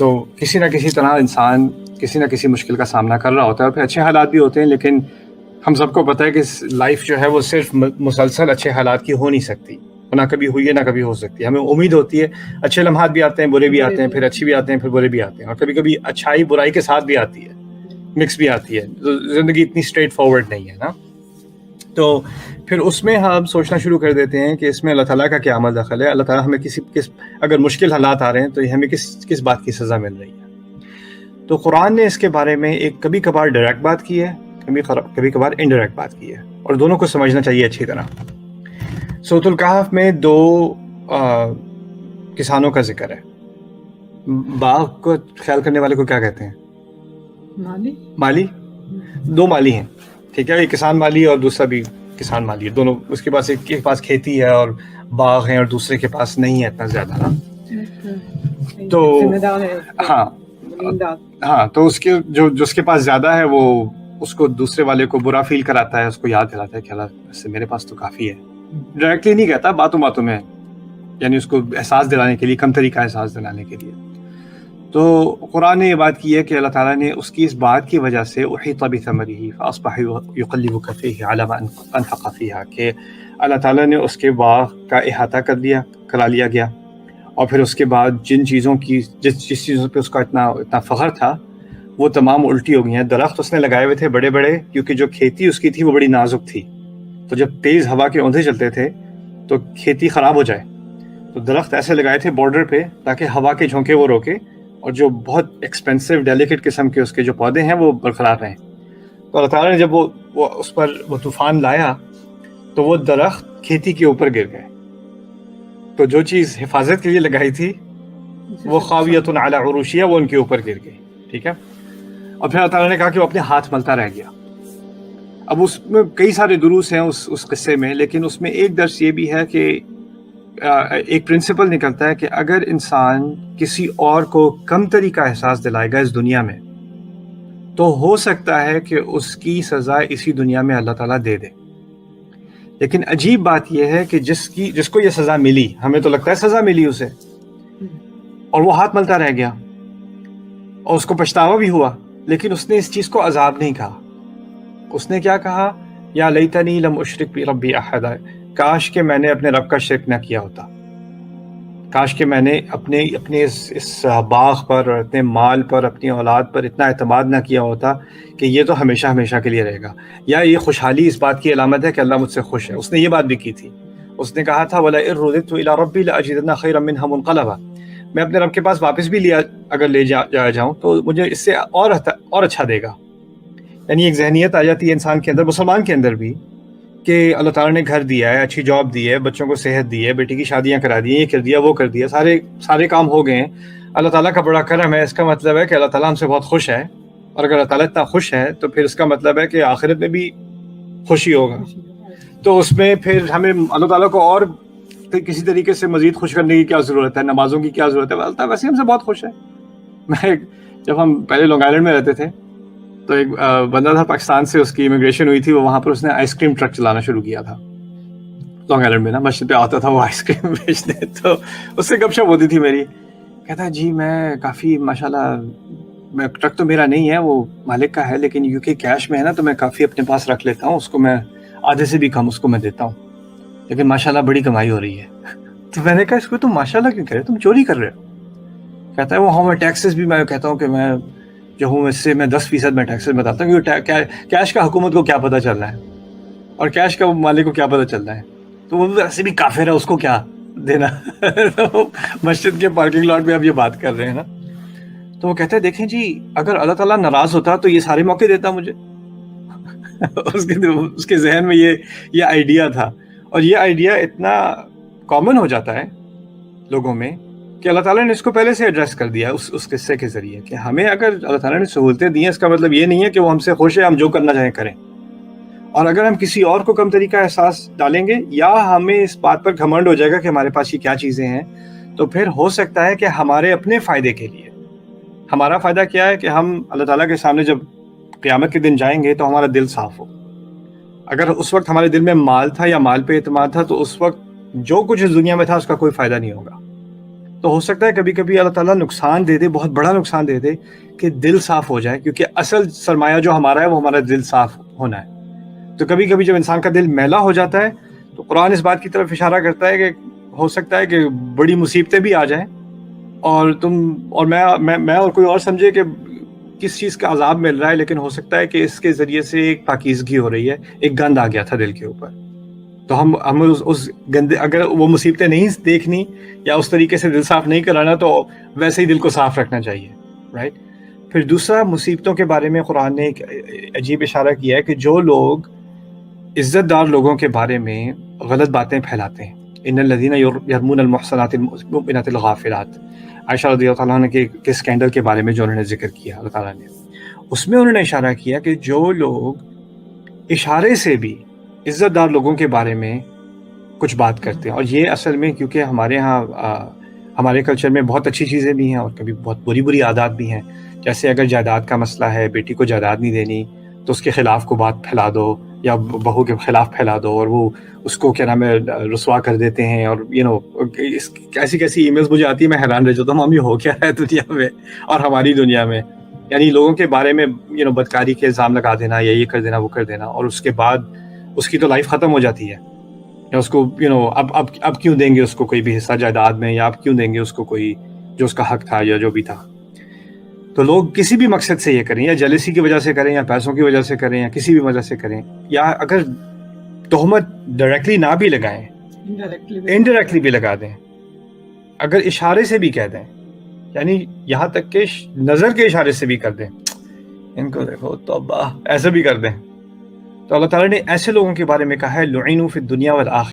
تو کسی نہ کسی طرح انسان کسی نہ کسی مشکل کا سامنا کر رہا ہوتا ہے، اور پھر اچھے حالات بھی ہوتے ہیں، لیکن ہم سب کو پتہ ہے کہ لائف جو ہے وہ صرف مسلسل اچھے حالات کی ہو نہیں سکتی، نہ کبھی ہوئی ہے نہ کبھی ہو سکتی ہے۔ ہمیں امید ہوتی ہے، اچھے لمحات بھی آتے ہیں، برے بھی آتے ہیں، پھر اچھی بھی آتے ہیں، پھر برے بھی آتے ہیں، اور کبھی کبھی اچھائی برائی کے ساتھ بھی آتی ہے، مکس بھی آتی ہے۔ زندگی اتنی اسٹریٹ فارورڈ نہیں ہے نا، تو پھر اس میں ہم سوچنا شروع کر دیتے ہیں کہ اس میں اللہ تعالیٰ کا کیا عمل دخل ہے، اللہ تعالیٰ ہمیں اگر مشکل حالات آ رہے ہیں تو ہمیں کس بات کی سزا مل رہی ہے۔ تو قرآن نے اس کے بارے میں ایک کبھی کبھار ڈائریکٹ بات کی ہے، کبھی کبھار انڈائریکٹ بات کی ہے، اور دونوں کو سمجھنا چاہیے اچھی طرح۔ سورۃ الکہف میں 2 کسانوں کا ذکر ہے۔ باغ کو خیال کرنے والے کو کیا کہتے ہیں؟ مالی۔ 2 مالی ہیں، ٹھیک ہے، ایک کسان مالی اور دوسرا بھی کسان مالی ہے، دونوں اس کے پاس ایک کے پاس کھیتی ہے اور باغ ہیں، اور دوسرے کے پاس نہیں ہے اتنا زیادہ نا، تو ہاں تو اس کے جو اس کے پاس زیادہ ہے وہ اس کو دوسرے والے کو برا فیل کراتا ہے، اس کو یاد دلاتا ہے کہ اللہ اس سے میرے پاس تو کافی ہے۔ ڈائریکٹلی نہیں کہتا، باتوں میں، یعنی اس کو احساس دلانے کے لیے، کم طریقہ احساس دلانے کے لیے۔ تو قرآن نے یہ بات کی ہے کہ اللہ تعالیٰ نے اس کی اس بات کی وجہ سے احیط بثمرہ فاصبح یقلب کفیہ علی ما انفق فیہا، کہ اللہ تعالیٰ نے اس کے باغ کا احاطہ کرا لیا گیا، اور پھر اس کے بعد جن چیزوں کی جس چیزوں پہ اس کا اتنا فخر تھا وہ تمام الٹی ہو گئی ہیں۔ درخت اس نے لگائے ہوئے تھے بڑے بڑے، کیونکہ جو کھیتی اس کی تھی وہ بڑی نازک تھی، تو جب تیز ہوا کے اوندھے چلتے تھے تو کھیتی خراب ہو جائے، تو درخت ایسے لگائے تھے بارڈر پہ تاکہ ہوا کے جھونکے وہ روکے، اور جو بہت ایکسپینسو ڈیلیکیٹ قسم کے اس کے جو پودے ہیں وہ برقرار رہیں۔ تو اللہ تعالیٰ نے جب وہ اس پر وہ طوفان لایا تو وہ درخت کھیتی کے اوپر گر گئے، تو جو چیز حفاظت کے لیے لگائی تھی وہ خاویۃ علی عروشیہ، وہ ان کے اوپر گر گئی، ٹھیک ہے۔ اور پھر اللہ تعالیٰ نے کہا کہ وہ اپنے ہاتھ ملتا رہ گیا۔ اب اس میں کئی سارے دروس ہیں اس قصے میں، لیکن اس میں ایک درس یہ بھی ہے کہ ایک پرنسپل نکلتا ہے کہ اگر انسان کسی اور کو کم تری کا احساس دلائے گا اس دنیا میں، تو ہو سکتا ہے کہ اس کی سزا اسی دنیا میں اللہ تعالیٰ دے دے۔ لیکن عجیب بات یہ ہے کہ جس کو یہ سزا ملی، ہمیں تو لگتا ہے سزا ملی اسے، اور وہ ہاتھ ملتا رہ گیا اور اس کو پچھتاوا بھی ہوا، لیکن اس نے اس چیز کو عذاب نہیں کہا۔ اس نے کیا کہا؟ یا لیتنی لم اشرک بربی احدا، کاش کہ میں نے اپنے رب کا شرک نہ کیا ہوتا، کاش کہ میں نے اپنے اس باغ پر اور اپنے مال پر، اپنی اولاد پر اتنا اعتماد نہ کیا ہوتا کہ یہ تو ہمیشہ ہمیشہ کے لیے رہے گا۔ یا یہ خوشحالی اس بات کی علامت ہے کہ اللہ مجھ سے خوش ہے۔ اس نے یہ بات بھی کی تھی، اس نے کہا تھا وَلَئِن رُدِدتُّ إِلَىٰ رَبِّي لَأَجِدَنَّ خَيْرًا مِنْهَا مُنْقَلَبًا، میں اپنے رب کے پاس واپس بھی اگر لے جاؤں تو مجھے اس سے اور اچھا دے گا۔ یعنی ایک ذہنیت آ جاتی ہے انسان کے اندر، مسلمان کے اندر بھی، کہ اللہ تعالیٰ نے گھر دیا ہے، اچھی جاب دی ہے، بچوں کو صحت دی ہے، بیٹی کی شادیاں کرا دی ہیں، یہ کر دیا وہ کر دیا، سارے کام ہو گئے ہیں، اللہ تعالیٰ کا بڑا کرم ہے۔ اس کا مطلب ہے کہ اللہ تعالیٰ ہم سے بہت خوش ہے، اور اگر اللہ تعالیٰ اتنا خوش ہے تو پھر اس کا مطلب ہے کہ آخرت میں بھی خوشی ہوگا۔ تو اس میں پھر ہمیں اللہ تعالیٰ کو اور کسی طریقے سے مزید خوش کرنے کی کیا ضرورت ہے، نمازوں کی کیا ضرورت ہے؟ اللہ تعالیٰ ویسے ہم سے بہت خوش ہے۔ جب ہم پہلے لانگ آئلینڈ میں رہتے تھے تو ایک بندہ تھا پاکستان سے، اس کی امیگریشن ہوئی تھی، وہ وہاں پر اس نے آئس کریم ٹرک چلانا شروع کیا تھا لانگ آئلینڈ میں نا، مسجد پہ آتا تھا وہ آئس کریم بیچنے، تو اس سے گپ شپ ہوتی تھی میری، کہتا جی میں کافی ماشاءاللہ ٹرک تو میرا نہیں ہے، وہ مالک کا ہے، لیکن UK کیش میں ہے نا تو میں کافی اپنے پاس رکھ لیتا ہوں، اس کو میں آدھے سے بھی کم اس کو میں دیتا ہوں، لیکن ماشاءاللہ بڑی کمائی ہو رہی ہے۔ تو میں نے کہا اس کو تم ماشاءاللہ کیوں کہہ رہے ہو، تم چوری کر رہے ہو؟ کہتا ہے وہ ہاں میں ٹیکسز بھی، میں کہتا ہوں کہ میں جو ہوں اس سے میں 10% میں ٹیکسز بتاتا ہوں، کیونکہ کیش کا حکومت کو کیا پتہ چل رہا ہے اور کیش کا مالک کو کیا پتہ چل رہا ہے، تو وہ ایسے بھی کافر ہے، اس کو کیا دینا۔ مسجد کے پارکنگ لاٹ میں اب یہ بات کر رہے ہیں نا، تو وہ کہتے ہیں دیکھیں جی اگر اللہ تعالیٰ ناراض ہوتا تو یہ سارے موقع دیتا مجھے۔ اس کے ذہن میں یہ آئیڈیا تھا، اور یہ آئیڈیا اتنا کامن ہو جاتا ہے لوگوں میں کہ اللہ تعالیٰ نے اس کو پہلے سے ایڈریس کر دیا اس قصے کے ذریعے کہ ہمیں اگر اللہ تعالیٰ نے سہولتیں دی ہیں، اس کا مطلب یہ نہیں ہے کہ وہ ہم سے خوش ہے، ہم جو کرنا چاہیں کریں، اور اگر ہم کسی اور کو کم طریقہ احساس ڈالیں گے یا ہمیں اس بات پر گھمنڈ ہو جائے گا کہ ہمارے پاس یہ کیا چیزیں ہیں، تو پھر ہو سکتا ہے کہ ہمارے اپنے فائدے کے لیے، ہمارا فائدہ کیا ہے کہ ہم اللہ تعالیٰ کے سامنے جب قیامت کے دن جائیں گے تو ہمارا دل صاف ہو۔ اگر اس وقت ہمارے دل میں مال تھا یا مال پہ اعتماد تھا تو اس وقت جو کچھ اس دنیا میں تھا اس کا کوئی فائدہ نہیں ہوگا، تو ہو سکتا ہے کبھی کبھی اللہ تعالیٰ نقصان دے دے، بہت بڑا نقصان دے دے کہ دل صاف ہو جائے، کیونکہ اصل سرمایہ جو ہمارا ہے وہ ہمارا دل صاف ہونا ہے۔ تو کبھی کبھی جب انسان کا دل میلا ہو جاتا ہے تو قرآن اس بات کی طرف اشارہ کرتا ہے کہ ہو سکتا ہے کہ بڑی مصیبتیں بھی آ جائیں اور تم اور میں اور کوئی اور سمجھے کہ کس چیز کا عذاب مل رہا ہے، لیکن ہو سکتا ہے کہ اس کے ذریعے سے ایک پاکیزگی ہو رہی ہے، ایک گند آ گیا تھا دل کے اوپر، تو ہم اس گندے، اگر وہ مصیبتیں نہیں دیکھنی یا اس طریقے سے دل صاف نہیں کرانا تو ویسے ہی دل کو صاف رکھنا چاہیے، رائٹ۔ پھر دوسرا، مصیبتوں کے بارے میں قرآن نے ایک عجیب اشارہ کیا ہے کہ جو لوگ عزت دار لوگوں کے بارے میں غلط باتیں پھیلاتے ہیں، ان الذین یرمون المحصنات المؤمنات الغافلات، عائشہ رضی اللہ عنہ کے اسکینڈل کے بارے میں جو انہوں نے ذکر کیا اللہ تعالیٰ نے، اس میں انہوں نے اشارہ کیا کہ جو لوگ اشارے سے بھی عزت دار لوگوں کے بارے میں کچھ بات کرتے ہیں، اور یہ اصل میں کیونکہ ہمارے ہاں ہمارے کلچر میں بہت اچھی چیزیں بھی ہیں اور کبھی بہت بری عادات بھی ہیں، جیسے اگر جائیداد کا مسئلہ ہے، بیٹی کو جائیداد نہیں دینی تو اس کے خلاف کو بات پھیلا دو یا بہو کے خلاف پھیلا دو اور وہ اس کو کیا نام ہے رسوا کر دیتے ہیں، اور کیسی کیسی ای میلز مجھے آتی ہے، میں حیران رہ جاتا ہوں ہم یہ ہو کیا ہے دنیا میں اور ہماری دنیا میں، یعنی لوگوں کے بارے میں بدکاری کے الزام لگا دینا یا یہ کر دینا وہ کر دینا، اور اس کے بعد اس کی تو لائف ختم ہو جاتی ہے، یا اس کو اب کیوں دیں گے اس کو کوئی بھی حصہ جائیداد میں، یا اب کیوں دیں گے اس کو کوئی جو اس کا حق تھا یا جو بھی تھا۔ تو لوگ کسی بھی مقصد سے یہ کریں، یا جیلسی کی وجہ سے کریں یا پیسوں کی وجہ سے کریں یا کسی بھی وجہ سے کریں، یا اگر تہمت ڈائریکٹلی نہ بھی لگائیں، انڈائریکٹلی بھی لگا دیں، اگر اشارے سے بھی کہہ دیں، یعنی یہاں تک کہ نظر کے اشارے سے بھی کر دیں، ان کو دیکھو توبہ، ایسے بھی کر دیں، تو اللہ تعالیٰ نے ایسے لوگوں کے بارے میں کہا ہے لعنوا فی الدنیا والآخرہ،